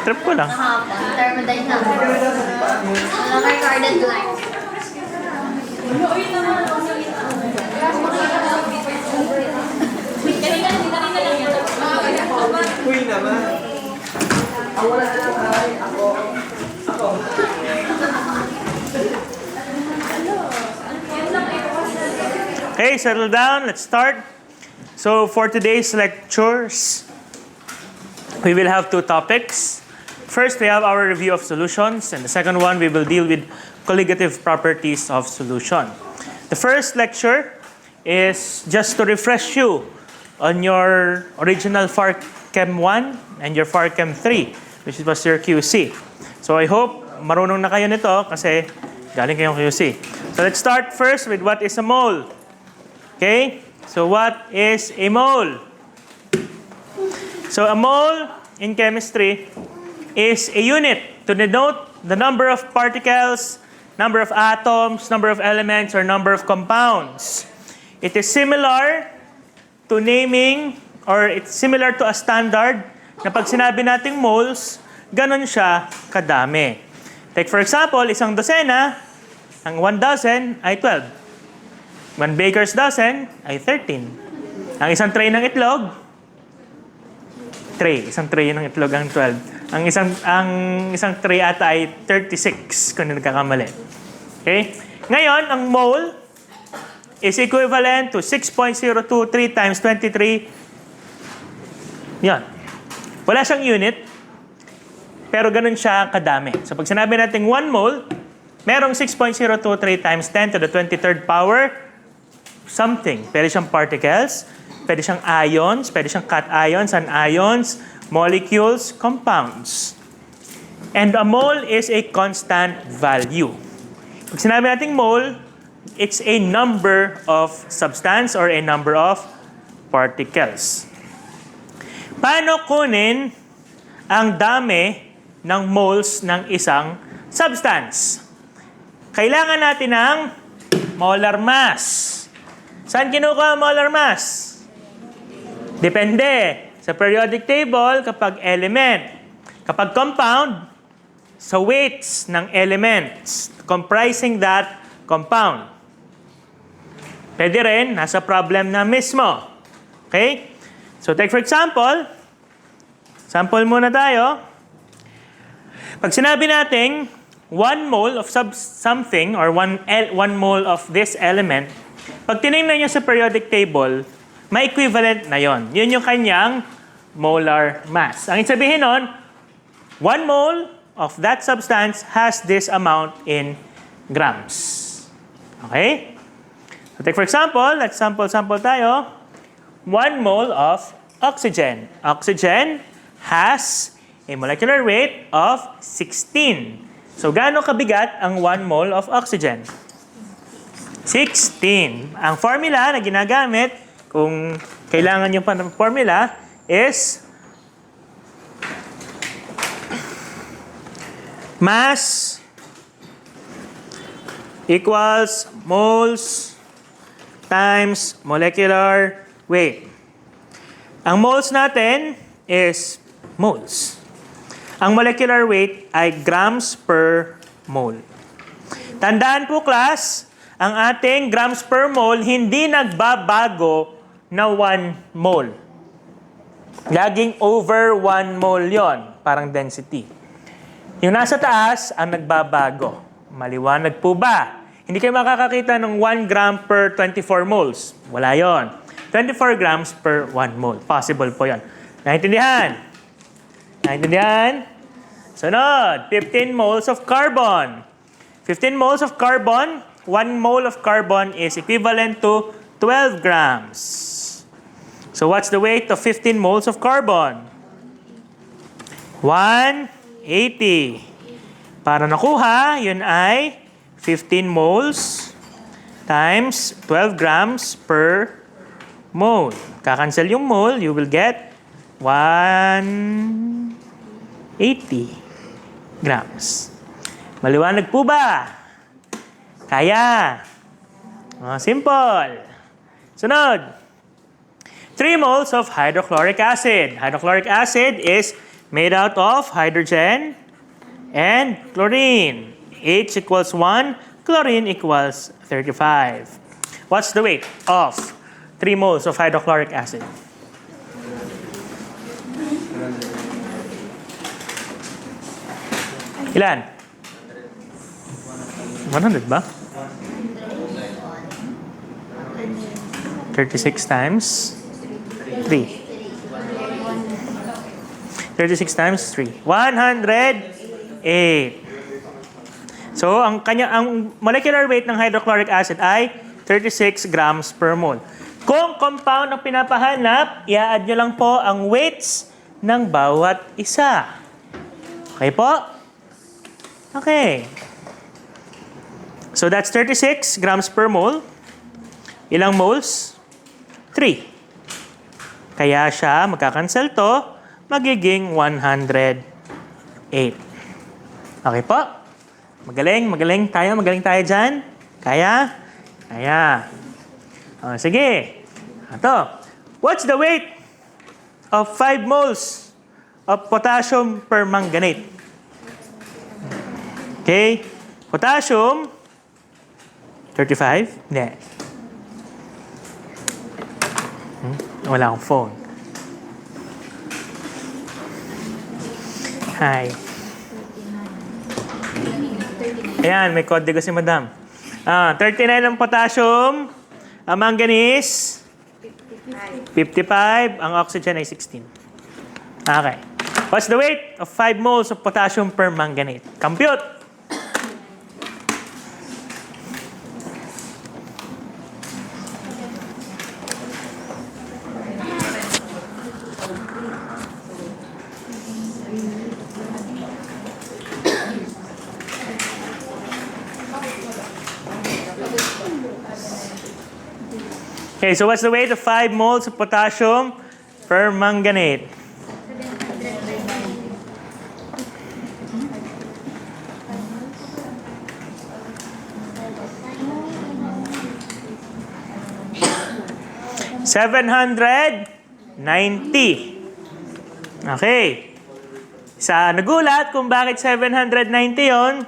Trip ko lang. Kahapon, thermodynamics. Walang recorded line. Uy naman. Ako wala na lang. Ako. Okay, settle down. Let's start. So for today's lectures, we will have two topics. First, we have our review of solutions, and the second one, we will deal with colligative properties of solution. The first lecture is just to refresh you on your original FARChem 1 and your FARChem 3, which was your QC. So I hope marunong na kayo nito kasi galing kayong QC. So let's start first with what is a mole. Okay? So what is a mole? So a mole in chemistry is a unit to denote the number of particles, number of atoms, number of elements, or number of compounds. It is similar to naming, or it's similar to a standard na pag sinabi nating moles, ganun siya kadami. Take for example, isang dosena, ang 1 dozen ay 12. 1 baker's dozen ay 13. Ang isang tray ng itlog, isang tray ng itlog ang 12. Ang isang tray ata ay 36 kung nagkakamali. Okay? Ngayon, ang mole is equivalent to 6.023 times 23. Yan. Wala siyang unit, pero ganun siya kadami. So pag sinabi natin 1 mole, merong 6.023 times 10 to the 23rd power something. Pwede siyang particles, pwede siyang ions, pwede siyang cations, anions, molecules, compounds. And a mole is a constant value. Pag sinabi nating mole, it's a number of substance or a number of particles. Paano kunin ang dami ng moles ng isang substance? Kailangan natin ng molar mass. Saan kinukuha ang molar mass? Depende. Sa periodic table, kapag element. Kapag compound, sa weights ng elements comprising that compound. Pwede rin, nasa problem na mismo. Okay? So take for example, sample muna tayo. Pag sinabi natin 1 mole of something or 1 mole of this element, pag tinignan nyo sa periodic table, may equivalent na yon. Yun yung kanyang molar mass. Ang sabihin nun, 1 mole of that substance has this amount in grams. Okay? So take for example, let's sample tayo. 1 mole of oxygen. Oxygen has a molecular weight of 16. So gaano kabigat ang 1 mole of oxygen? 16. Ang formula na ginagamit, kung kailangan yung formula, is mass equals moles times molecular weight. Ang moles natin is moles. Ang molecular weight ay grams per mole. Tandaan po class, ang ating grams per mole hindi nagbabago na 1 mole. Laging over 1 mole yon, parang density. Yung nasa taas ang nagbabago. Maliwanag po ba? Hindi kayo makakakita ng 1 gram per 24 moles. Wala yon. 24 grams per 1 mole. Possible po yon. Naintindihan? Naintindihan? Sunod, 15 moles of carbon. 15 moles of carbon, 1 mole of carbon is equivalent to 12 grams. So what's the weight of 15 moles of carbon? 180. Para nakuha, yun ay 15 moles times 12 grams per mole. Kakancel yung mole, you will get 180 grams. Maliwanag po ba? Kaya. Simple. Sunod. 3 moles of hydrochloric acid. Hydrochloric acid is made out of hydrogen and chlorine. H equals 1, chlorine equals 35. What's the weight of 3 moles of hydrochloric acid? Ilan? 100 ba? 36 times 3. 36 times 3. 108. So, ang molecular weight ng hydrochloric acid ay 36 grams per mole. Kung compound ang pinapahanap, i-add nyo lang po ang weights ng bawat isa. Okay po? Okay. So, that's 36 grams per mole. Ilang moles? 3. Kaya siya, magkakancel to, magiging 108. Okay po? Magaling tayo dyan. Kaya? Kaya. Sige. Ito. What's the weight of 5 moles of potassium permanganate? Okay. Potassium, 35? Hindi. Wala akong phone. Hi. Ayan, may kodigo si madam. 39 ang potassium. Ang manganese, 55. Ang oxygen ay 16. Okay. What's the weight of 5 moles of potassium permanganate? Compute. Okay, so what's the weight of 5 moles of potassium permanganate? 790. Okay. Nagulat kung bakit 790 yon.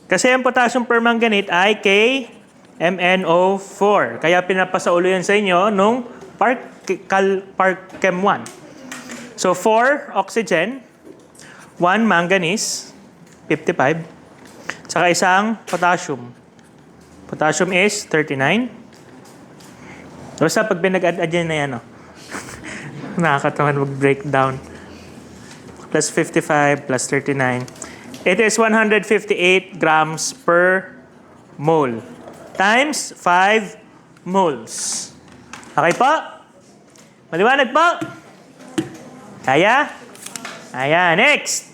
Kasi ang potassium permanganate ay KMnO4. Kaya pinapasaulo yan sa inyo nung Chem 1. So 4 oxygen, 1 manganese, 55, saka isang potassium. Potassium is 39. Basta pag pinag-add yan na yan, nakakatawa mag-breakdown. Plus 55 plus 39. It is 158 grams per mole. Times 5 moles. Okay po? Maliwanag po? Kaya? Ayan, next.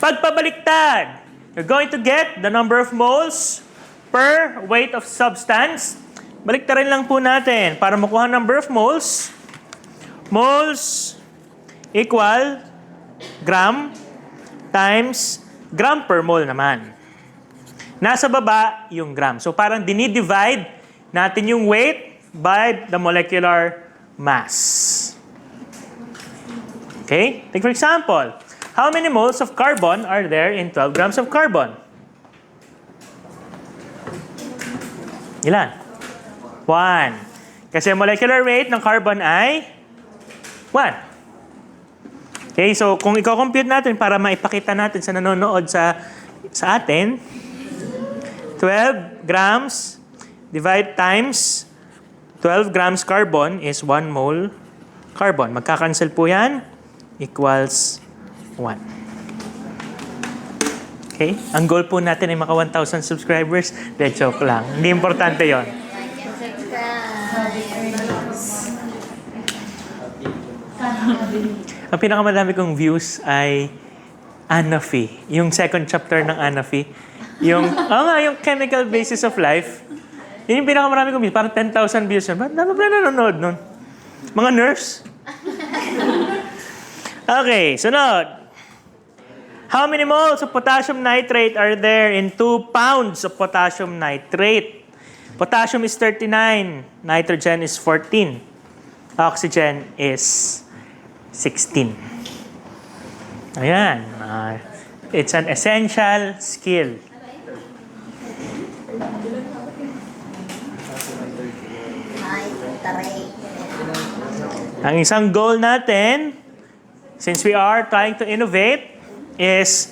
Pagpabaliktad, you're going to get the number of moles per weight of substance. Baliktarin lang po natin para makuha number of moles. Moles equal gram times gram per mole naman. Nasa baba yung gram. So parang dinidivide natin yung weight by the molecular mass. Okay? Take for example, how many moles of carbon are there in 12 grams of carbon? Ilan? 1. Kasi molecular weight ng carbon ay 1. Okay, so kung i-compute natin para maipakita natin sa nanonood sa atin, 12 grams divide times 12 grams carbon is 1 mole carbon. Magkakancel po yan, equals 1. Okay? Ang goal po natin ay maka 1,000 subscribers. De, joke lang. Hindi importante yon. Ang pinakamadami kong views ay Anafi. Yung second chapter ng Anafi. Yung chemical basis of life. Yun yung pinakamarami kong views. Parang 10,000 views yun. Ba't dami pala nanonood nun? Mga nurse? Okay, sunod. How many moles of potassium nitrate are there in 2 pounds of potassium nitrate? Potassium is 39. Nitrogen is 14. Oxygen is 16. Ayan. It's an essential skill. Ay, taray. Ang isang goal natin, since we are trying to innovate, is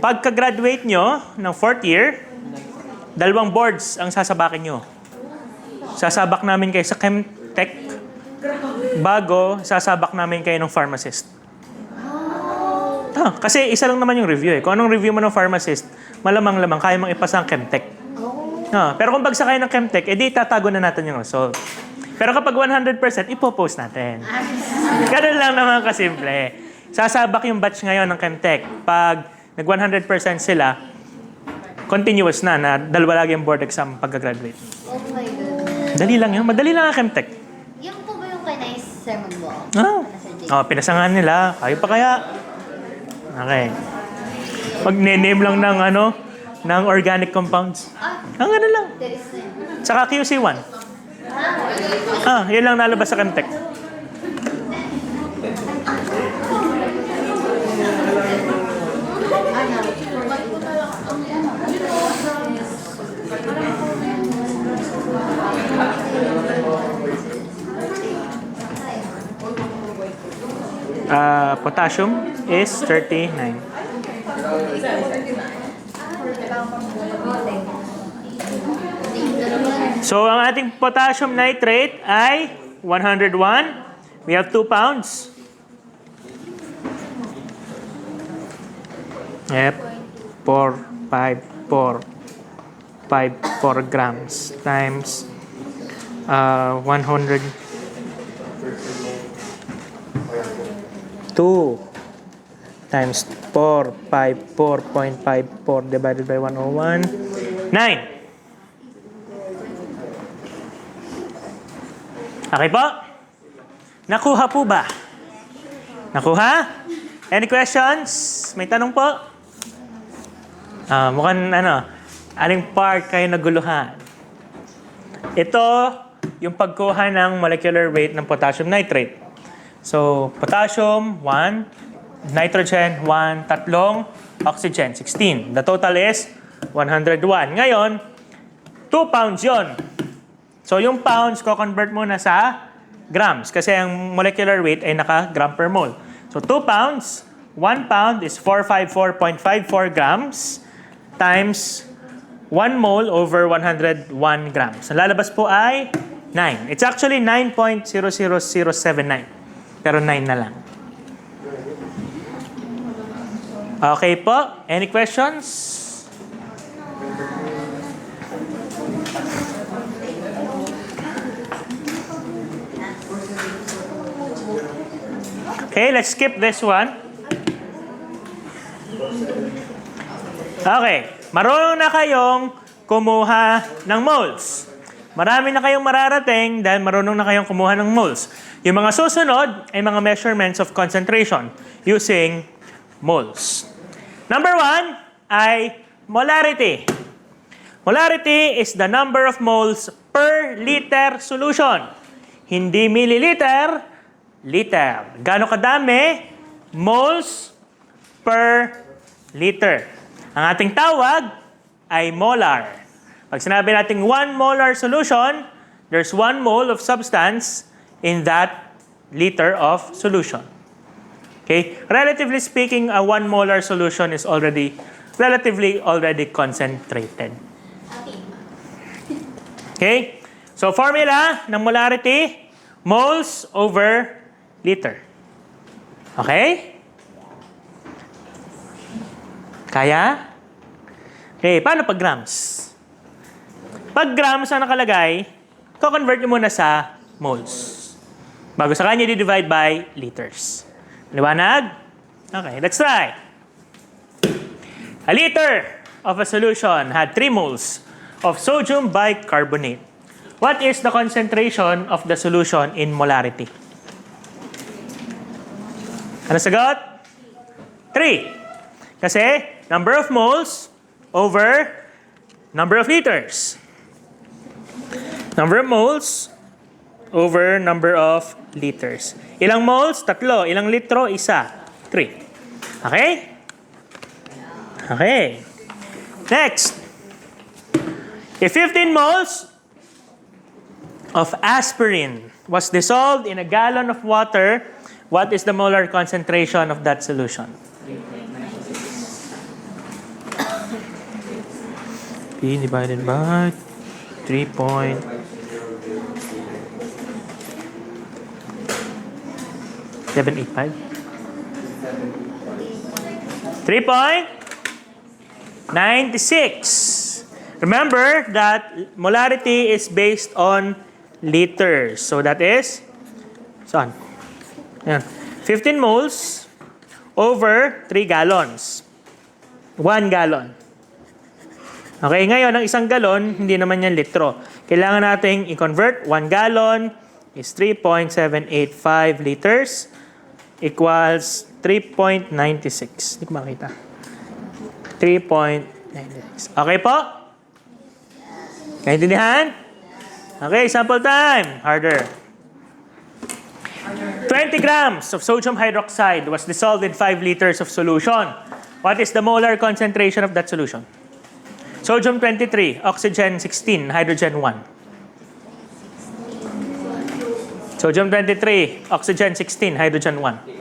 pagka-graduate nyo ng 4th year, 2 boards ang sasabakin nyo. Sasabak namin kayo sa Chemtech, bago sasabak namin kayo ng pharmacist. Kasi isa lang naman yung review eh. Kung anong review mo ng pharmacist, malamang-lamang kaya mong ipasa ang Chemtech. Pero kung bagsak kayo ng Chemtech, edi tatago na natin yung result. Pero kapag 100%, ipopost natin. Ganun lang naman kasimple. Sasabak yung batch ngayon ng Chemtech. Pag nag 100% sila, continuous na 2 lagi ang board exam pagka-graduate. Oh my God. Dali lang yun. Madali lang ang Chemtech. Yung po ba yung kay Nice Sir Magbo? Pinasangan nila. Kayo pa kaya? Okay. Mag-name lang ng organic compounds. Ang ano lang. There is name. Saka QC1. Yun lang nalabas sa Chemtech. Potassium is 39. So, ang ating potassium nitrate ay 101. We have 2 pounds. Yep. 4 grams times 100. 2 times 454.54 divided by 101. 9. Okay po? Nakuha po ba? Nakuha? Any questions? May tanong po? Mukhang aling part kayo naguluhan? Ito, yung pagkuha ng molecular weight ng potassium nitrate. So, potassium, 1. Nitrogen, 1. 3. Oxygen, 16. The total is 101. Ngayon, 2 pounds yon. So, yung pounds, ko-convert muna sa grams. Kasi ang molecular weight ay naka-gram per mole. So, 2 pounds, 1 pound is 454.54 grams times 1 mole over 101 grams. Ang lalabas po ay 9. It's actually 9.00079. Pero 9 na lang. Okay po. Any questions? Okay, let's skip this one. Okay. Marunong na kayong kumuha ng moles. Marami na kayong mararating dahil marunong na kayong kumuha ng moles. Yung mga susunod ay mga measurements of concentration using moles. Number 1 ay molarity. Molarity is the number of moles per liter solution. Hindi milliliter, liter. Gaano kadami? Moles per liter. Ang ating tawag ay molar. Pag sinabi nating 1 molar solution, there's 1 mole of substance in that liter of solution. Okay? Relatively speaking, a 1 molar solution is relatively concentrated. Okay? So, formula ng molarity, moles over liter. Okay? Kaya? Okay, paano pag grams? Pag grams ang nakalagay, ko-convert nyo muna sa moles. Bago sa kanya, divide by liters. Liwanag? Okay, let's try. A liter of a solution had 3 moles of sodium bicarbonate. What is the concentration of the solution in molarity? Ano sagot? 3. Kasi number of moles over number of liters. Number of moles over number of liters. Ilang moles? 3. Ilang litro? 1. 3. Okay? Okay. Next. If 15 moles of aspirin was dissolved in a gallon of water, what is the molar concentration of that solution? P divided by 3.785. 3.96. Remember that molarity is based on liters. So that is, saan? Yan. 15 moles over 3 gallons. 1 gallon. Okay, ngayon, ang isang galon, hindi naman yan litro. Kailangan nating i-convert. 1 gallon is 3.785 liters equals 3.96. Hindi ko makita. 3.96. Okay po? Kaintindihan? Okay, sample time. Harder. 20 grams of sodium hydroxide was dissolved in 5 liters of solution. What is the molar concentration of that solution? Sodium 23, oxygen 16, hydrogen 1. Sodium 23, oxygen 16, hydrogen 1.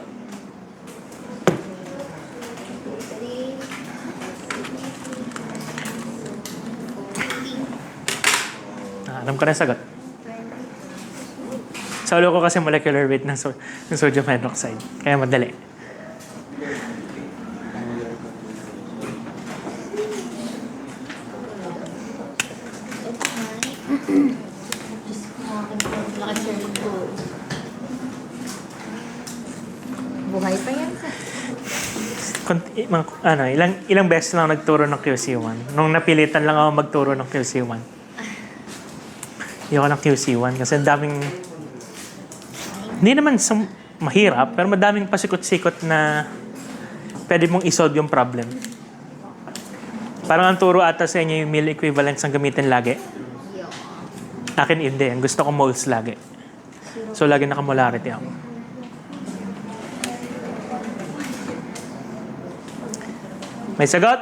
Alam ko na yung sagot. Solo ko kasi molecular weight ng sodium hydroxide. Kaya madali. Buhay pa yan. Ilang beses lang nagturo ng QC1. Nung napilitan lang ako magturo ng QC1. Ayoko ng QC1 kasi daming, hindi naman mahirap, pero madaming pasikot-sikot na pwede mong isolve yung problem. Parang ang turo ata sa inyo yung meal equivalents ang gamitin lagi. Akin hindi. Ang gusto ko moles lagi. So, lagi naka-molarity ako. May sagot?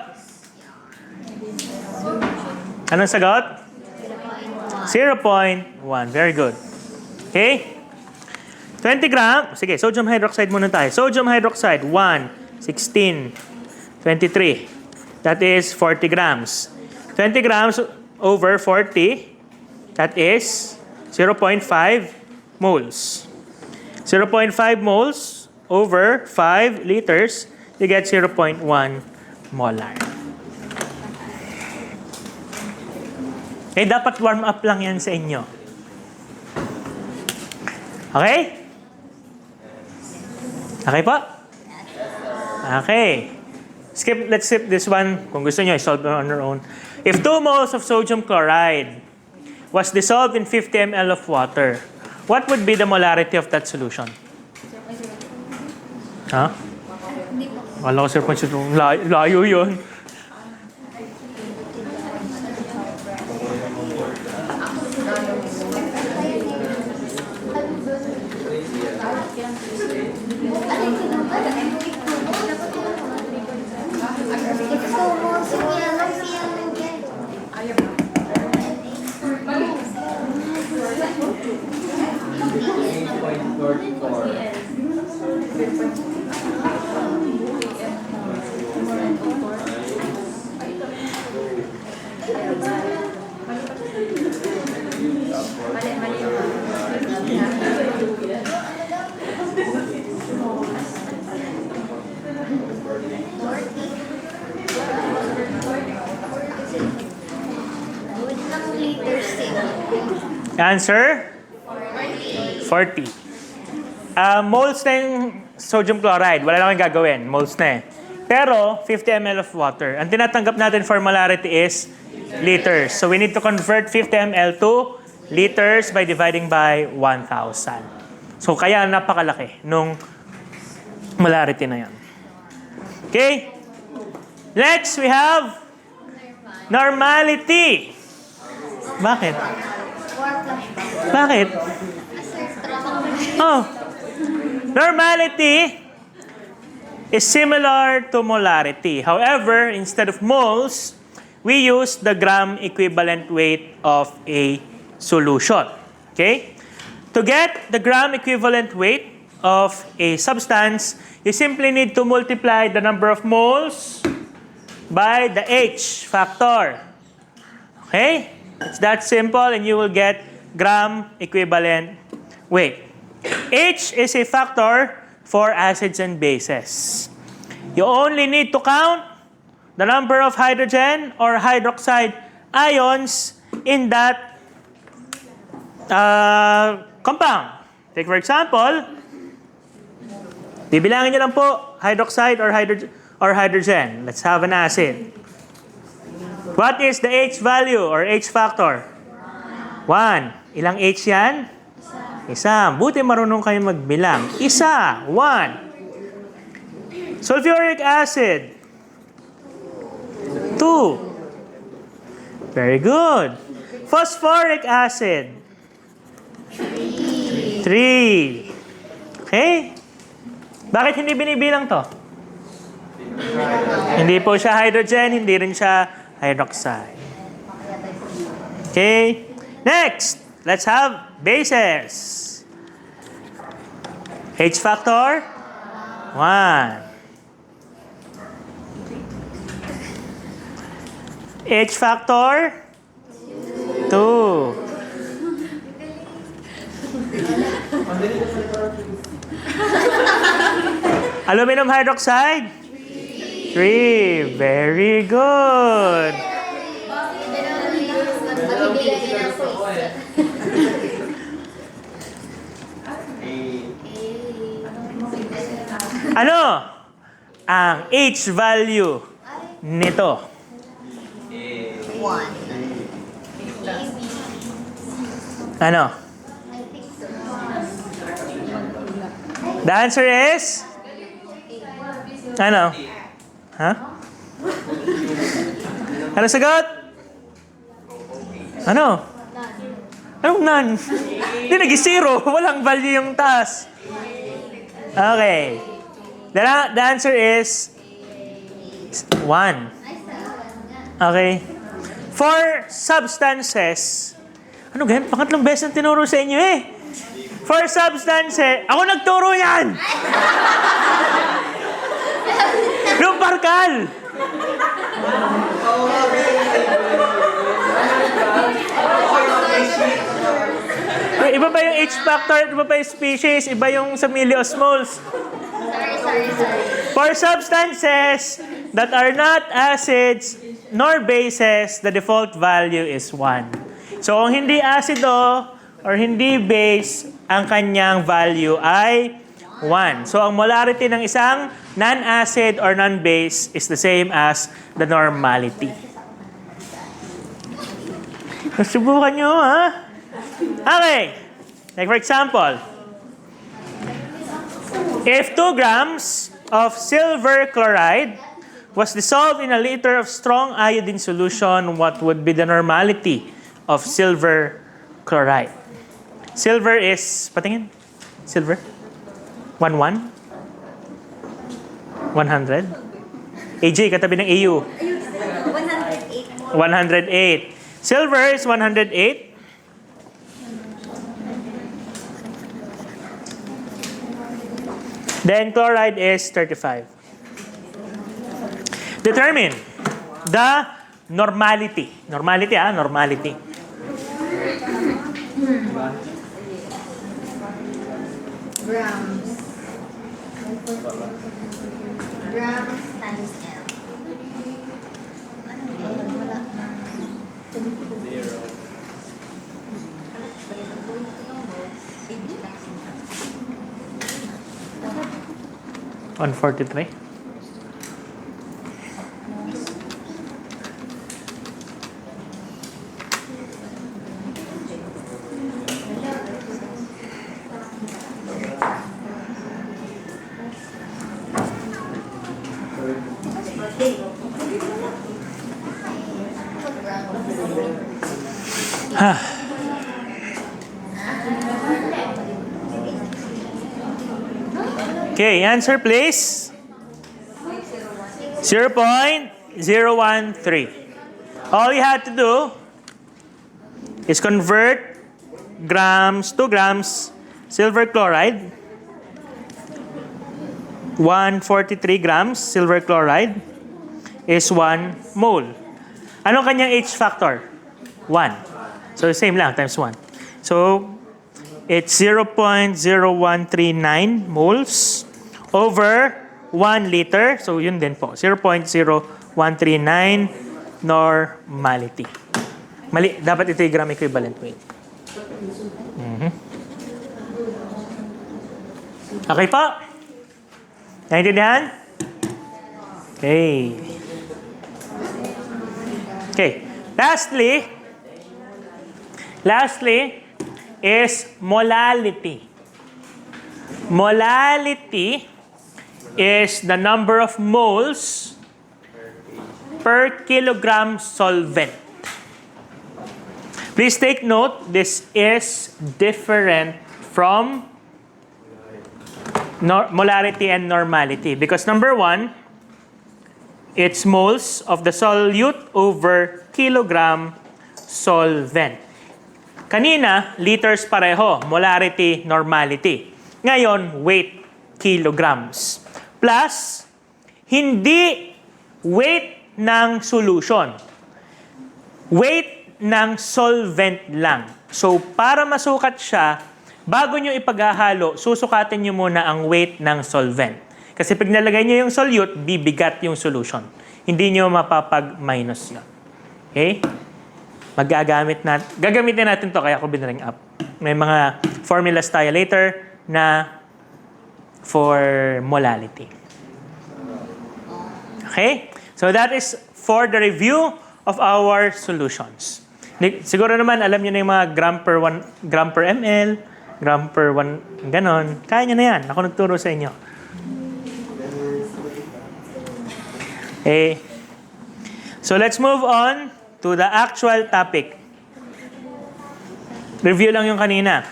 Anong sagot? 0.1. Very good. Okay? 20 grams. Sige, sodium hydroxide muna tayo. Sodium hydroxide, 1, 16, 23. That is 40 grams. 20 grams over 40, that is 0.5 moles. 0.5 moles over 5 liters, you get 0.1 molar. Okay, dapat warm up lang yan sa inyo. Okay? Okay po? Okay. Let's skip this one. Kung gusto nyo, solve it on your own. If 2 moles of sodium chloride was dissolved in 50 ml of water, what would be the molarity of that solution? Ha? Wala ko, sir, layo yun. Answer? 40. Moles na yung sodium chloride. Wala na kang gagawin. Moles na eh. Pero, 50 ml of water. Ang tinatanggap natin for molarity is liters. So, we need to convert 50 ml to liters by dividing by 1,000. So, kaya napakalaki nung molarity na yan. Okay? Next, we have normality. Bakit? Bakit? Oh. Normality is similar to molarity. However, instead of moles, we use the gram equivalent weight of a solution. Okay? To get the gram equivalent weight of a substance, you simply need to multiply the number of moles by the H factor. Okay? It's that simple, and you will get gram equivalent weight. H is a factor for acids and bases. You only need to count the number of hydrogen or hydroxide ions in that compound. Take for example, bibilangin nyo lang po hydroxide or hydrogen. Let's have an acid. What is the H value or H factor? 1. Ilang H yan? Isa. Buti marunong kayo magbilang. Isa. 1. Sulfuric acid. 2. Very good. Phosphoric acid. 3. Okay? Bakit hindi binibilang to? Hindi po siya hydrogen, hindi rin siya hydroxide. Okay? Next, let's have bases. H factor, 1. H factor, 2. Aluminum hydroxide, 3. Very good. Ano ang H value nito? 1. Ano? The answer is? Ano? Ha? Ano sagot? Ano? Anong none? Hindi, nag-zero. Walang value yung taas. Okay. The answer is 1. Okay. For substances, ano ganyan? Pangatlong beses ang tinuro sa inyo eh. For substances, ako nagturo yan! Yung parkal! Iba ba yung H factor, iba ba yung species, iba yung sa milliosmoles. Sorry. For substances that are not acids nor bases, the default value is 1. So, kung hindi acido or hindi base, ang kanyang value ay 1. So, ang molarity ng isang non-acid or non-base is the same as the normality. Subukan nyo, ha? Okay. Like for example, if 2 grams of silver chloride was dissolved in a liter of strong iodine solution, what would be the normality of silver chloride? Silver is, patingin, silver? 100? AJ, katabi ng AU. 108. 108. Silver is 108. Then chloride is 35. Determine the normality. Normality, normality. Grams. Grams times L. Wala. 143. Okay, answer please. 0.013. All you have to do is convert grams to grams silver chloride. 143 grams silver chloride is 1 mole. Anong kanyang H factor? 1. So same lang, times 1. So it's 0.0139 moles over 1 liter. So yun din po, 0.0139 normality. Mali, dapat ito yung gram equivalent weight. Okay po? Naintindihan? Okay. Okay. Lastly is molality. Molality is the number of moles per kilogram solvent. Please take note, this is different from molarity and normality because number 1, it's moles of the solute over kilogram solvent. Kanina, liters pareho, molarity, normality. Ngayon, weight, kilograms. Plus, hindi weight ng solution. Weight ng solvent lang. So, para masukat siya, bago nyo ipaghahalo, susukatin nyo muna ang weight ng solvent. Kasi pag nalagay nyo yung solute, bibigat yung solution. Hindi nyo mapapag-minus yun. Okay? Gagamitin natin to kaya ko binaring up. May mga formulas tayo later na for molality. Okay? So that is for the review of our solutions. Siguro naman alam niyo na yung mga gram per ml, gram per 1, ganon. Kaya nyo na yan. Ako nagturo sa inyo. Okay. So let's move on to the actual topic. Review lang yung kanina.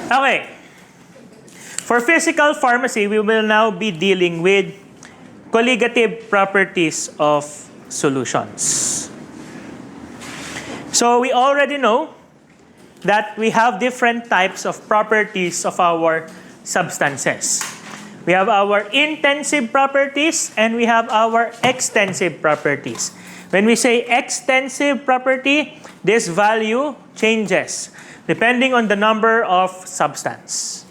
Okay. For physical pharmacy, we will now be dealing with colligative properties of solutions. So we already know that we have different types of properties of our substances. We have our intensive properties and we have our extensive properties. When we say extensive property, this value changes depending on the number of substance.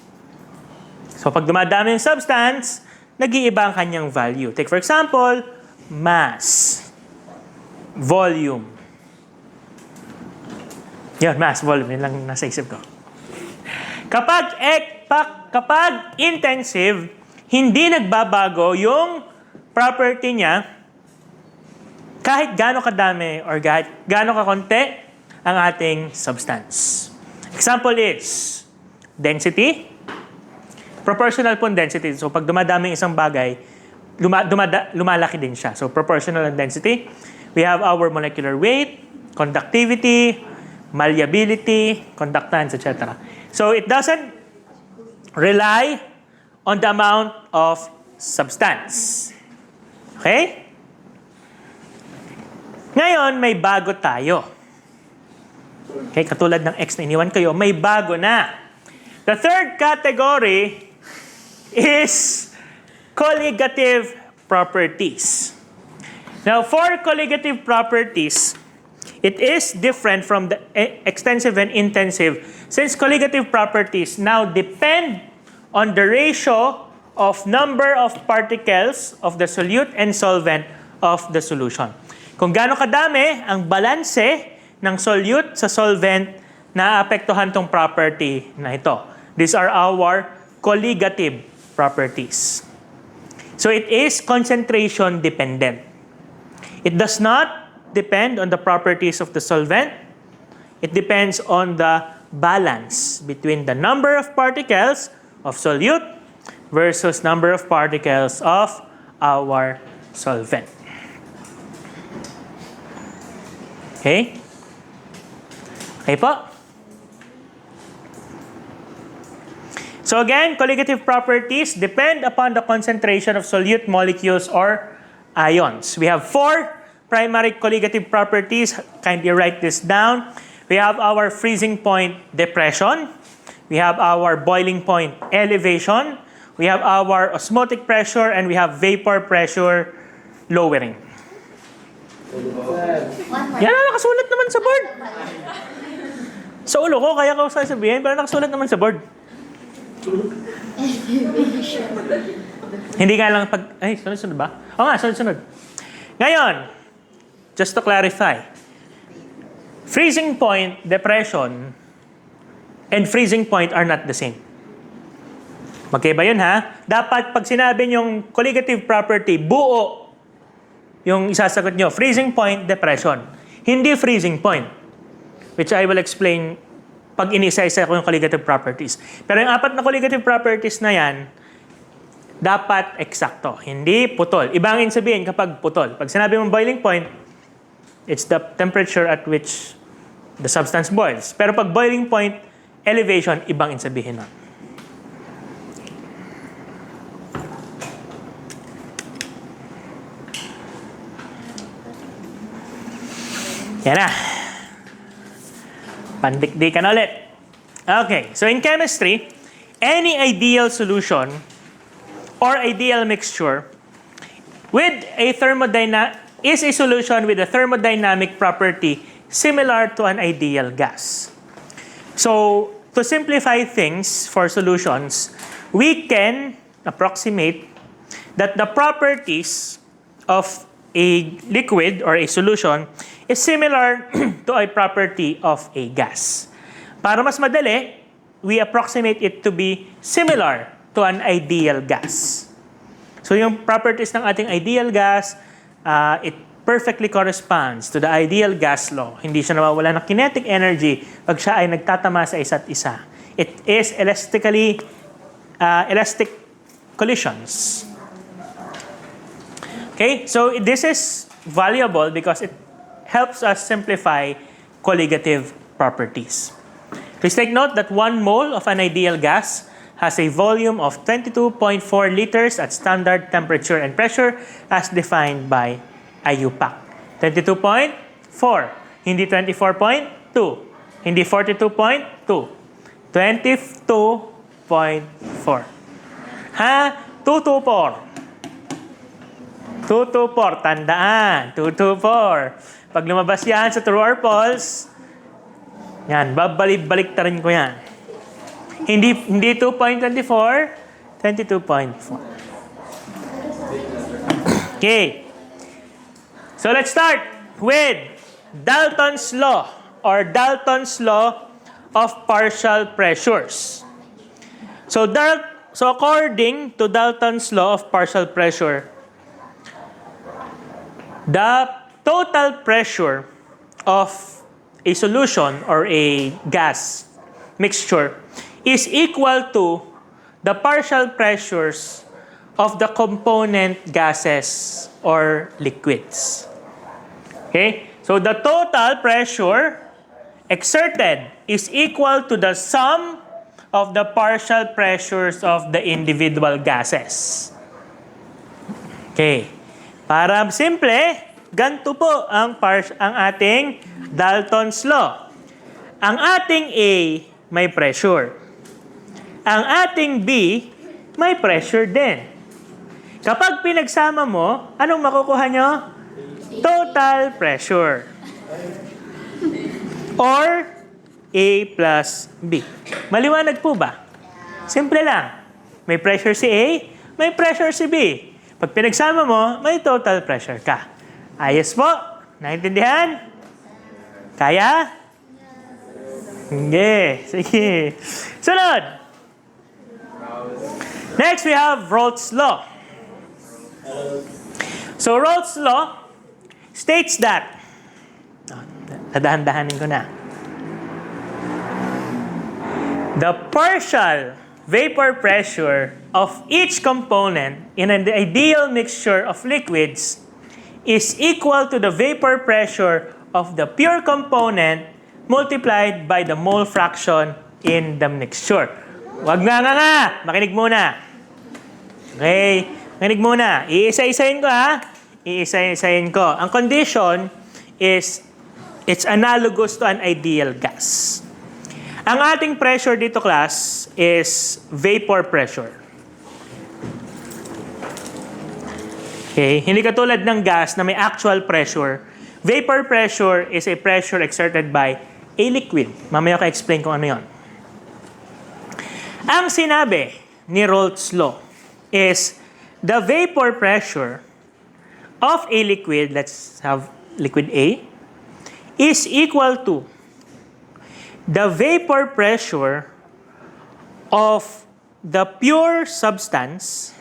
So pag dumadami yung substance, nag-iiba ang kanyang value. Take for example, mass, volume. Yan, mass, volume. Yan lang nasa isip ko. Kapag intensive, hindi nagbabago yung property niya kahit gaano kadami or kahit gaano kakonti ang ating substance. Example is density. Proportional po ang density. So pag dumadami isang bagay, lumalaki din siya. So proportional ang density. We have our molecular weight, conductivity, malleability, conductance, etc. So it doesn't rely on the amount of substance. Okay? Ngayon, may bago tayo. Okay, katulad ng X na iniwan kayo, may bago na. The third category is colligative properties. Now, for colligative properties, it is different from the extensive and intensive since colligative properties now depend on the ratio of number of particles of the solute and solvent of the solution. Kung gaano kadami ang balanse ng solute sa solvent na apektuhan tong property na ito. These are our colligative properties. So it is concentration dependent. It does not depend on the properties of the solvent. It depends on the balance between the number of particles of solute versus number of particles of our solvent. Okay? Okay po? So again, colligative properties depend upon the concentration of solute molecules or ions. We have 4 primary colligative properties. Kindly write this down. We have our freezing point depression. We have our boiling point elevation. We have our osmotic pressure, and we have vapor pressure lowering. One more. Yan ang nakasulat naman sa board. Sa ulo ko, kaya ko sasabihin, pero nakasulat naman sa board. Hindi nga lang pag... Ay, sunod-sunod ba? Oo nga, sunod-sunod. Ngayon, just to clarify, freezing point depression and freezing point are not the same. Magkaiba yun, ha? Dapat pag sinabi yung colligative property, buo yung isasagot nyo. Freezing point depression. Hindi freezing point. Which I will explain pag inisa-isa ko yung colligative properties. Pero yung 4 na colligative properties na yan, dapat eksakto. Hindi putol. Ibangin sabihin kapag putol. Pag sinabi mong boiling point, it's the temperature at which the substance boils. Pero pag boiling point, elevation, ibangin sabihin nun. Yan na. Pandikdikan ulit. Okay, so in chemistry, any ideal solution or ideal mixture with a is a solution with a thermodynamic property similar to an ideal gas. So, to simplify things for solutions, we can approximate that the properties of a liquid or a solution is similar to a property of a gas. Para mas madali, we approximate it to be similar to an ideal gas. So yung properties ng ating ideal gas, it perfectly corresponds to the ideal gas law. Hindi siya nawawala ng kinetic energy pag siya ay nagtatama sa isa't isa. It is elastic collisions. Okay, so this is valuable because it helps us simplify colligative properties. Please take note that 1 mole of an ideal gas has a volume of 22.4 liters at standard temperature and pressure as defined by IUPAC. 22.4, hindi 24.2, hindi 42.2, 22.4. Ha? 224. 224, tandaan. 224. Pag lumabas yan sa true or false, yan, babalik ta rin ko yan. Hindi 2.24, 22.4. Okay. So let's start with Dalton's law or Dalton's law of partial pressures. So according to Dalton's law of partial pressure, the total pressure of a solution or a gas mixture is equal to the partial pressures of the component gases or liquids. Okay? So the total pressure exerted is equal to the sum of the partial pressures of the individual gases. Okay. Para simple, ganito po ang ating Dalton's law. Ang ating A may pressure. Ang ating B may pressure din. Kapag pinagsama mo, anong makukuha nyo? Total pressure. Or A plus B. Maliwanag po ba? Simple lang. May pressure si A, may pressure si B. Pag pinagsama mo, may total pressure ka. Ayos po? Naintindihan? Kaya? Hindi. Sige. Sunod. Next, we have Raoult's law. So, Raoult's law states that, tadahan-dahanin ko na, the partial vapor pressure of each component in an ideal mixture of liquids is equal to the vapor pressure of the pure component multiplied by the mole fraction in the mixture. Wag nga. Makinig muna. Okay? Makinig muna. Iisa-isahin ko ha. Iisa-isahin ko. Ang condition is it's analogous to an ideal gas. Ang ating pressure dito, class, is vapor pressure. Okay? Hindi katulad ng gas na may actual pressure. Vapor pressure is a pressure exerted by a liquid. Mamaya ko explain kung ano yon. Ang sinabi ni Raoult's law is the vapor pressure of a liquid, let's have liquid A, is equal to the vapor pressure of the pure substance.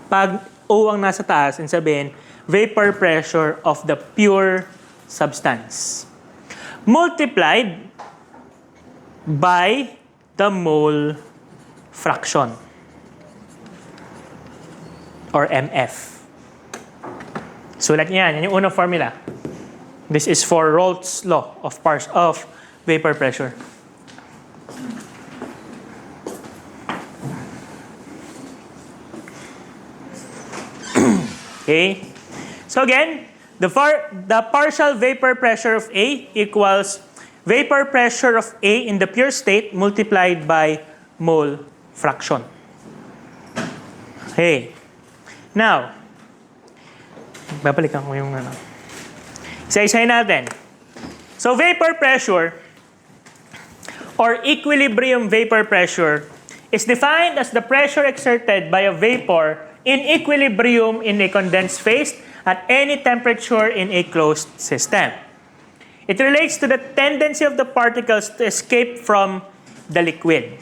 Pag O ang nasa taas, and sabihin, vapor pressure of the pure substance multiplied by the mole fraction or MF. Sulat niyo yan. Yan yung unang formula. This is for Raoult's law of vapor pressure. Okay? So again, the partial vapor pressure of A equals vapor pressure of A in the pure state multiplied by mole fraction. Okay. Now, babalikan ko yung isa-isahin natin. So vapor pressure or equilibrium vapor pressure is defined as the pressure exerted by a vapor in equilibrium in a condensed phase at any temperature in a closed system. It relates to the tendency of the particles to escape from the liquid.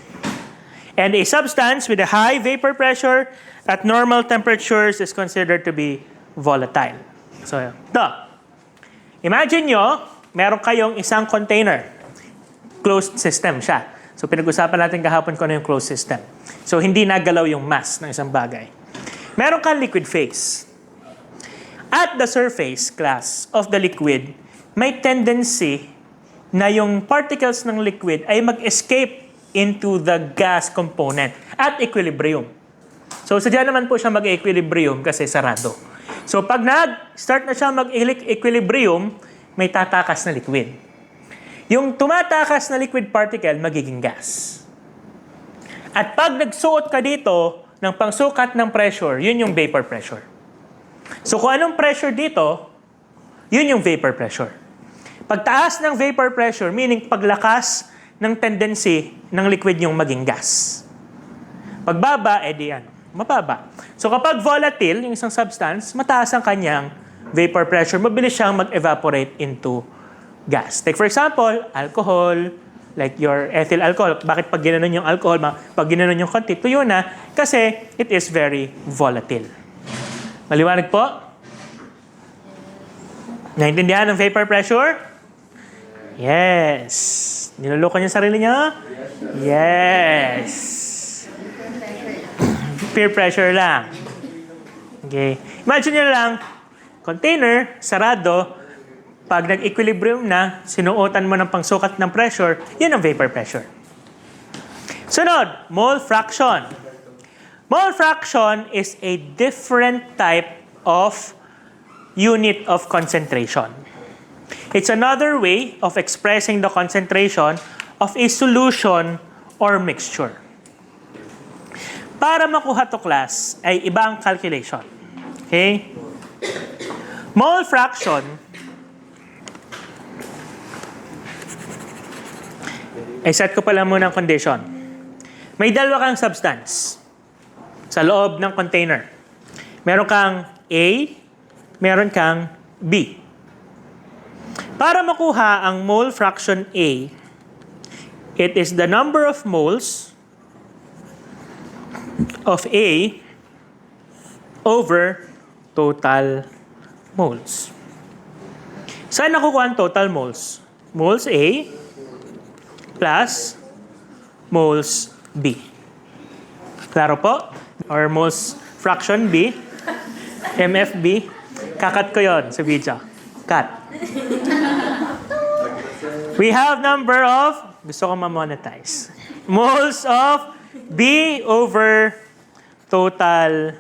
And a substance with a high vapor pressure at normal temperatures is considered to be volatile. So, imagine nyo, meron kayong isang container. Closed system siya. So, pinag-usapan natin kahapon kung ano yung closed system. So, hindi nagalaw yung mass ng isang bagay. Meron kang liquid phase. At the surface, class, of the liquid, may tendency na yung particles ng liquid ay mag-escape into the gas component at equilibrium. So, sadya naman po siya mag-equilibrium kasi sarado. So, pag nag-start na siya mag-equilibrium, may tatakas na liquid. Yung tumatakas na liquid particle, magiging gas. At pag nagsuot ka dito ng pangsukat ng pressure, yun yung vapor pressure. So, kung anong pressure dito, yun yung vapor pressure. Pagtaas ng vapor pressure, meaning paglakas ng tendency ng liquid yung maging gas. Pagbaba, edi yan, mababa. So kapag volatile, yung isang substance, mataas ang kanyang vapor pressure, mabilis siyang mag-evaporate into gas. Take for example, alcohol, like your ethyl alcohol. Bakit pag ginanon yung alcohol, pag ginanon yung konti, tuyo na, kasi it is very volatile. Maliwanag po? Naintindihan ng vapor pressure? Yes. Niloloko niyo sarili niyo? Yes. Peer pressure lang. Okay. Imagine niyo lang, container, sarado, pag nag-equilibrium na, sinuotan mo ng pangsukat ng pressure, yun ang vapor pressure. Sunod, mole fraction. Mole fraction is a different type of unit of concentration. It's another way of expressing the concentration of a solution or mixture. Para makuha to class, ay ibang calculation. Okay? Mole fraction ay set ko pala muna ang condition. May dalawa kang substance sa loob ng container. Meron kang A, meron kang B. Para makuha ang mole fraction A, it is the number of moles of A over total moles. Saan nakukuha ang total moles? Moles A plus moles B. Klaro po? Or moles fraction B, MFB. Kakat ko yon sa video. Cut. We have number of, gusto ko ma-monetize. moles of B over total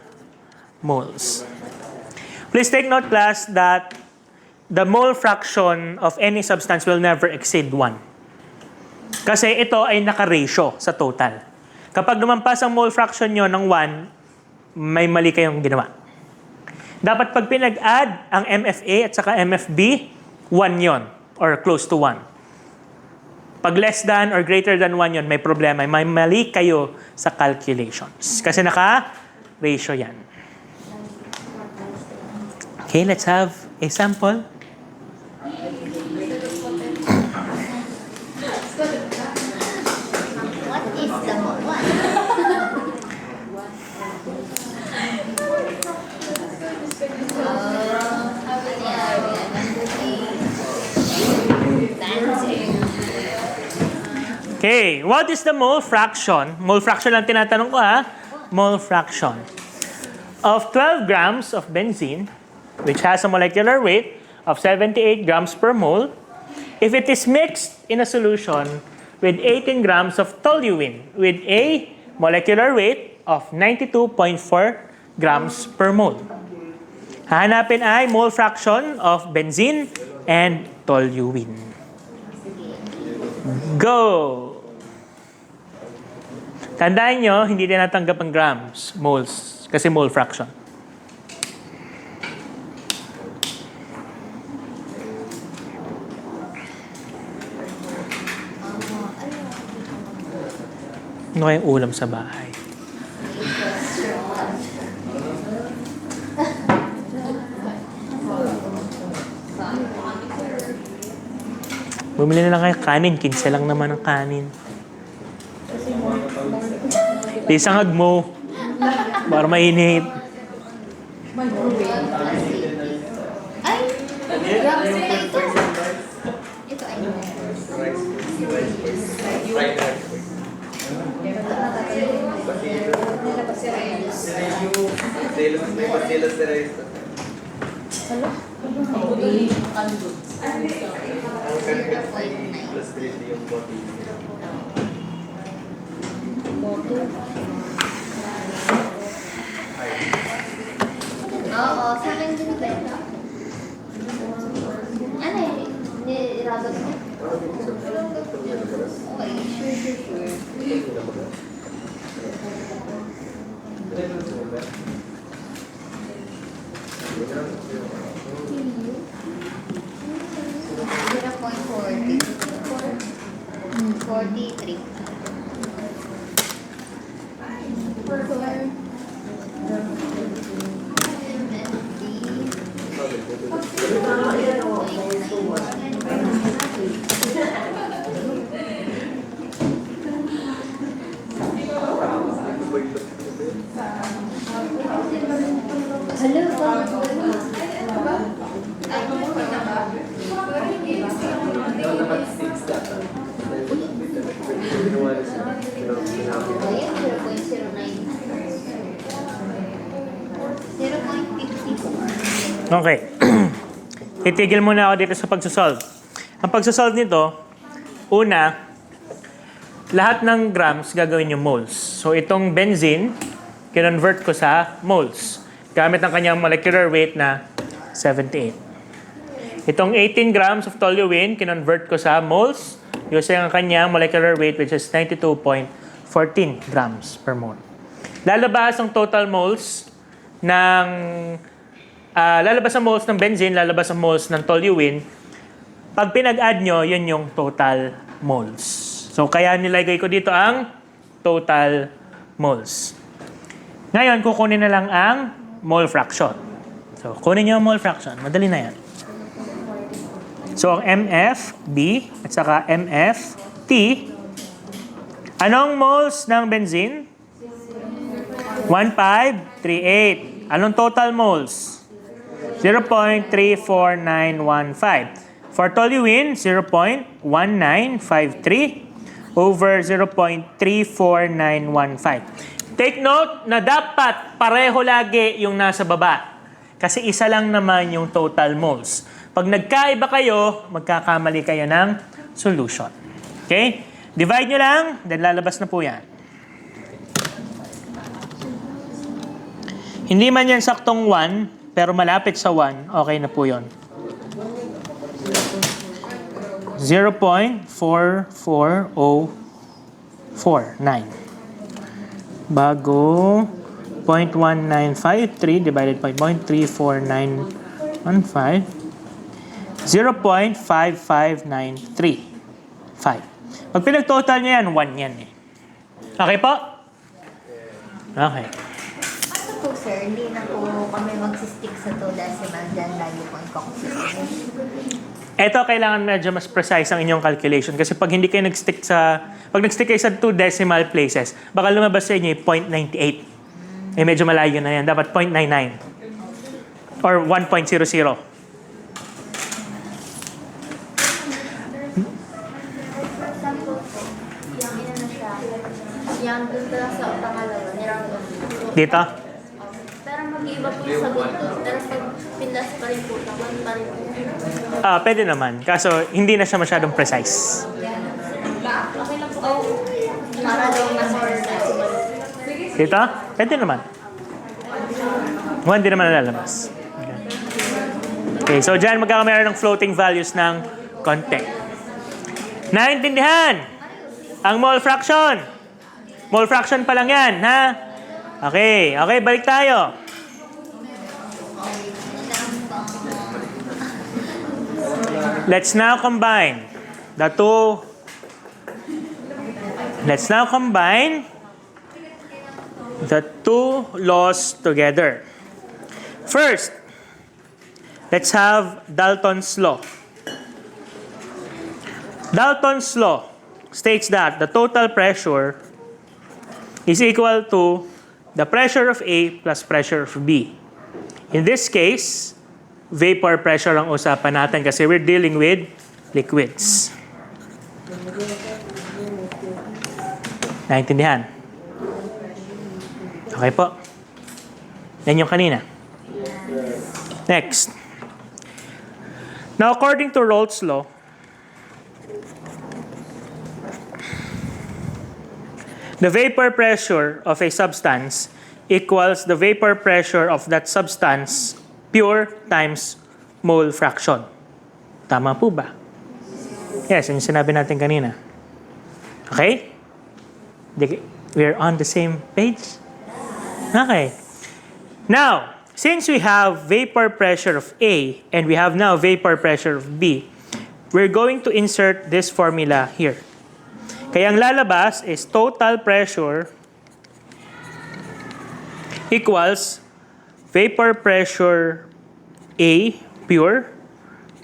moles. Please take note, class, that the mole fraction of any substance will never exceed 1. Kasi ito ay naka-ratio sa total. Kapag lumampas ang mole fraction nyo ng 1, may mali kayong ginawa. Dapat pag pinag-add ang MFA at saka MFB, 1 yon or close to 1. Pag less than or greater than 1 yon, may problema. May mali kayo sa calculations. Kasi naka-ratio yan. Okay, let's have a sample. What is the what? How many are we? Okay, what is the mole fraction? Mole fraction lang tinatanong ko ha. Mole fraction of 12 grams of benzene, which has a molecular weight of 78 grams per mole, if it is mixed in a solution with 18 grams of toluene with a molecular weight of 92.4 grams per mole. Hahanapin ay mole fraction of benzene and toluene. Go! Tandaan nyo, hindi din natanggap ang grams, moles, kasi mole fraction. Ano kayong ulam sa bahay? Bumili na lang kayo kanin. 15 lang naman ang kanin. Isang agmo. Para mainit. Ay! Grams na ito. Ito ay Oo, sa akin din benta. Ano eh? Niragot mo? Okay, sure. 43. Okay. Itigil muna ako dito sa pagsasolve. Ang pagsasolve nito, una, lahat ng grams gagawin yung moles. So itong benzene, kinonvert ko sa moles. Gamit ang kanyang molecular weight na 78. Itong 18 grams of toluene, kinonvert ko sa moles using ang kanyang molecular weight which is 92.14 grams per mole. Lalabas ang total moles ng lalabas ang moles ng benzene, lalabas ang moles ng toluene. Pag pinag-add nyo, yun yung total moles. So, kaya nilagay ko dito ang total moles. Ngayon, kukunin na lang ang mole fraction. So, kunin nyo ang mole fraction. Madali na yan. So, ang MFB at saka MFT. Anong moles ng benzene? 1538. Anong total moles? 0.34915. For toluene, 0.1953 over 0.34915. Take note na dapat pareho lagi yung nasa baba. Kasi isa lang naman yung total moles. Pag nagkaiba kayo, magkakamali kayo ng solution. Okay? Divide nyo lang, then lalabas na po yan. Hindi man yan saktong 1, pero malapit sa 1, okay na po yun. 0.44049. Bago 0.1953 divided by 0.34915, 0.55935. Pag pinag-total nyo yan, 1 yan eh. Okay po? Okay. Ano po sir, hindi na po kami magsistick sa 2 decimal dyan, lagi po i-consistent. Ito, kailangan medyo mas precise ang inyong calculation. Kasi pag hindi kayo nag-stick kayo sa 2 decimal places, baka lumabas sa inyo yung 0.98. Eh, medyo malayo na yan. Dapat 0.99. Or 1.00. For example po, yung ina na siya, yung dun pa lang sa pangalawa, niranggo. Dito? Pero mag-iiba po yung sagot doon. Pero pag pinlas pa rin po, 1 pa rin po. Pwede naman. Kaso, hindi na siya masyadong precise. Okay lang po. Para daw mas more decimal. Dito? Pwede naman. 1 din naman nalalabas. Okay, so dyan magkakameron ng floating values ng konti. Naintindihan? Ang mole fraction. Mole fraction pa lang yan, ha? Okay, balik tayo. Let's now combine the two. Let's now combine the two laws together. First, let's have Dalton's law. Dalton's law states that the total pressure is equal to the pressure of A plus pressure of B. In this case, vapor pressure ang usapan natin kasi we're dealing with liquids. Naintindihan? Okay po. Yan yung kanina. Next. Now, according to Rolle's law, the vapor pressure of a substance equals the vapor pressure of that substance pure times mole fraction. Tama po ba? Yes, yung sinabi natin kanina. Okay? We're on the same page? Okay. Now, since we have vapor pressure of A and we have now vapor pressure of B, we're going to insert this formula here. Kaya ang lalabas is total pressure equals vapor pressure A pure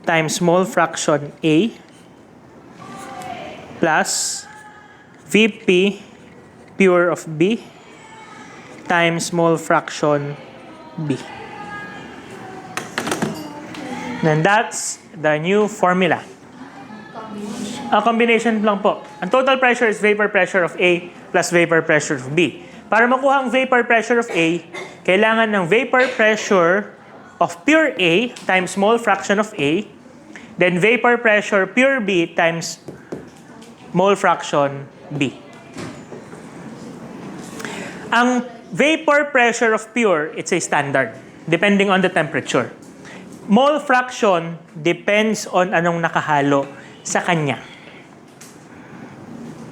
times mole fraction A plus VP pure of B times mole fraction B. And that's the new formula. A combination lang po. Ang total pressure is vapor pressure of A plus vapor pressure of B. Para makuha ang vapor pressure of A, kailangan ng vapor pressure of pure A times mole fraction of A, then vapor pressure pure B times mole fraction B. Ang vapor pressure of pure, it's a standard, depending on the temperature. Mole fraction depends on anong nakahalo sa kanya.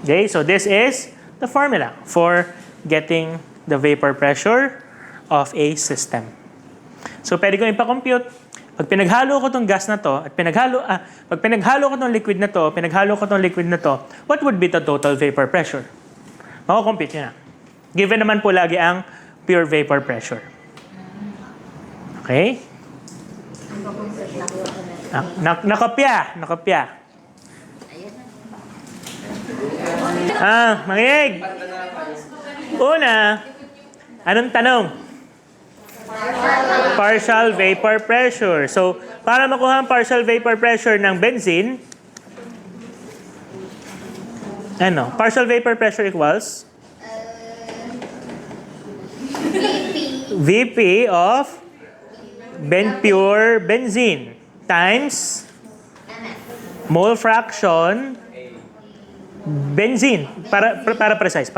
Okay, so this is the formula for getting the vapor pressure of a system. So, pwede ko ipa-compute. Pag pinaghalo ko tong gas na to, at pag pinaghalo ko tong liquid na to, what would be the total vapor pressure? Mako-compute nyo na. Given naman po lagi ang pure vapor pressure. Okay? Nakopya. Makinig. Una, anong tanong? Partial vapor pressure. So, para makuha ang partial vapor pressure ng benzene, partial vapor pressure equals VP of pure benzene times mole fraction Benzene. Para precise.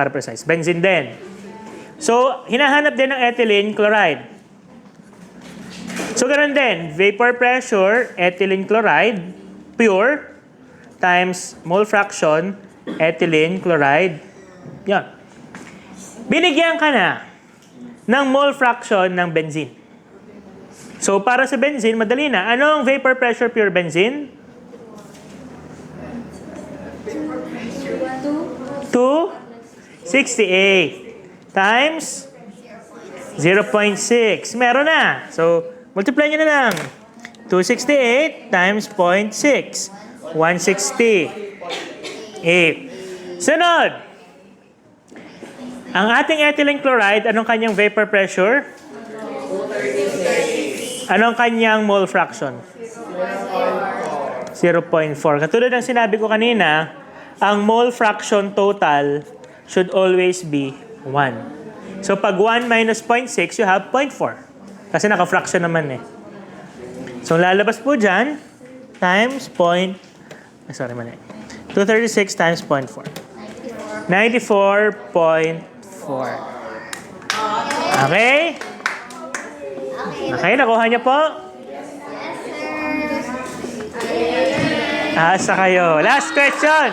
Benzene din. So, hinahanap din ng ethylene chloride. So, ganun din. Vapor pressure, ethylene chloride, pure, times mole fraction, ethylene chloride. Yan. Binigyan ka na ng mole fraction ng benzene. So, para sa benzene, madali na. Anong vapor pressure pure benzene? 268 times 0.6. Meron na. So, multiply nyo na lang. 268 times 0.6. 168. Sunod. Ang ating ethylene chloride, anong kanyang vapor pressure? Anong kanyang mole fraction? 0.4. Katulad ng sinabi ko kanina, ang mole fraction total should always be 1. So pag 1 minus 0.6, you have 0.4. Kasi naka-fraction naman eh. So lalabas po dyan, times 236 times 0.4. 94.4. Okay? Okay, nakuha niyo po? Asa kayo. Last question.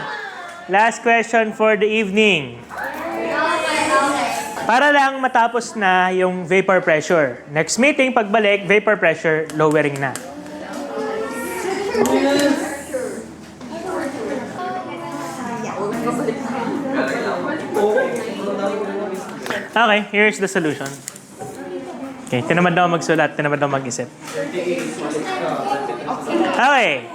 Last question for the evening. Para lang matapos na yung vapor pressure. Next meeting, pagbalik, vapor pressure, lowering na. Okay, here's the solution. Okay, tinamad daw magsulat, tinamad daw mag-isip. Okay.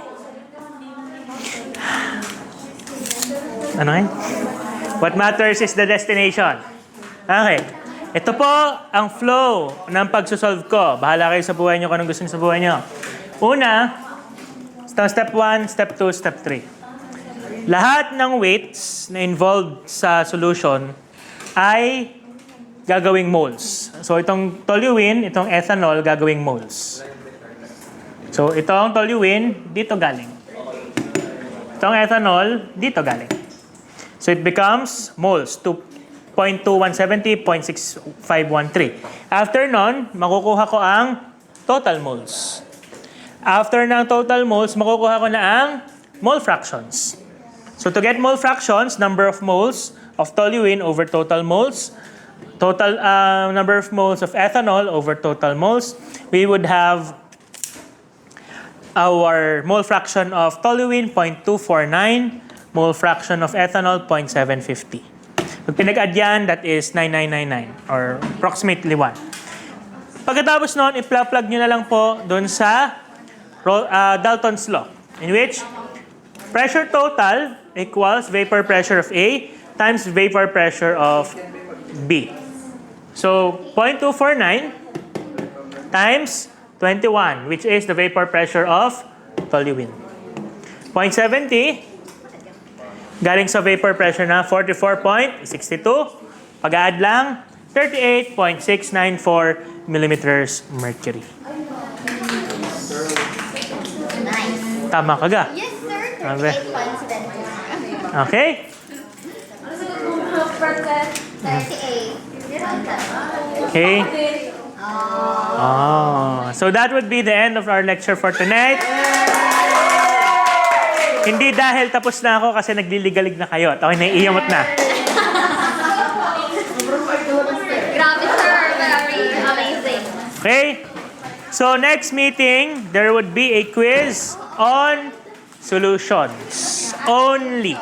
Ano ngayon? What matters is the destination. Okay. Ito po ang flow ng pagsosolve ko. Bahala kayo sa buhay nyo kung anong gusto nyo sa buhay nyo. Una, step 1, step 2, step 3. Lahat ng weights na involved sa solution ay gagawing moles. So itong toluene, itong ethanol, gagawing moles. So itong toluene, dito galing. Itong ethanol, dito galing. So it becomes moles, 2.2170, 0.6513. After nun, makukuha ko ang total moles. After ng total moles, makukuha ko na ang mole fractions. So to get mole fractions, number of moles of toluene over total moles, total number of moles of ethanol over total moles, we would have our mole fraction of toluene, 0.249, mole fraction of ethanol, 0.750. Pag pinag-add yan, that is 9999 or approximately 1. Pagkatapos nun, i-plug nyo na lang po dun sa Dalton's law, in which pressure total equals vapor pressure of A times vapor pressure of B. So, 0.249 times 21, which is the vapor pressure of toluene. 0.70, galing sa vapor pressure na 44.62. Pag-add lang, 38.694 millimeters mercury. Nice. Tama ka ga? Yes, sir. Abe. 38.7. Okay? 38. Okay? Oh. So that would be the end of our lecture for tonight. Hindi dahil tapos na ako kasi nagliligalig na kayo. At ako'y naiiyamot na. Grabe, sir. Very amazing. Okay? So next meeting, there would be a quiz on solutions only.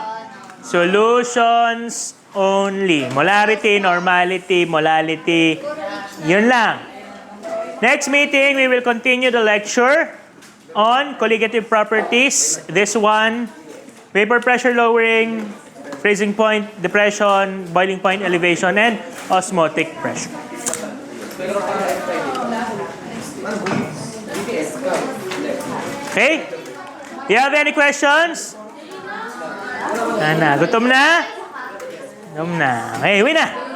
Solutions only. Molarity, normality, molality. Yun lang. Next meeting, we will continue the lecture on colligative properties. This one, vapor pressure lowering, freezing point depression, boiling point elevation, and osmotic pressure. Okay? Do you have any questions? Gutom na? Gutom na. Okay, uwi na.